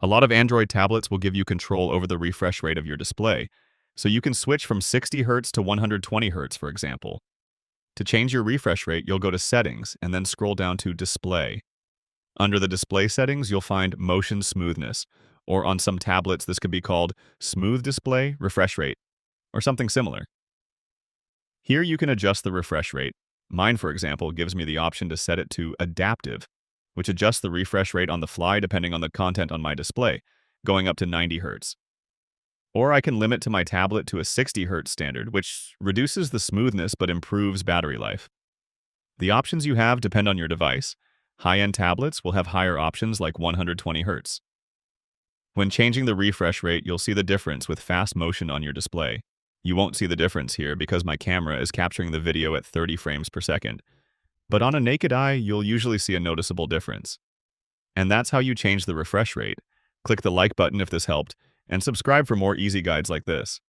A lot of Android tablets will give you control over the refresh rate of your display, so you can switch from 60 Hz to 120 Hz, for example. To change your refresh rate, you'll go to Settings and then scroll down to Display. Under the display settings, you'll find Motion Smoothness, or on some tablets, this could be called Smooth Display Refresh Rate, or something similar. Here you can adjust the refresh rate. Mine, for example, gives me the option to set it to Adaptive, which adjusts the refresh rate on the fly depending on the content on my display, going up to 90 Hz. Or I can limit to my tablet to a 60 Hz standard, which reduces the smoothness but improves battery life. The options you have depend on your device. High-end tablets will have higher options like 120 Hz. When changing the refresh rate, you'll see the difference with fast motion on your display. You won't see the difference here because my camera is capturing the video at 30 frames per second. But on a naked eye, you'll usually see a noticeable difference. And that's how you change the refresh rate. Click the like button if this helped, and subscribe for more easy guides like this.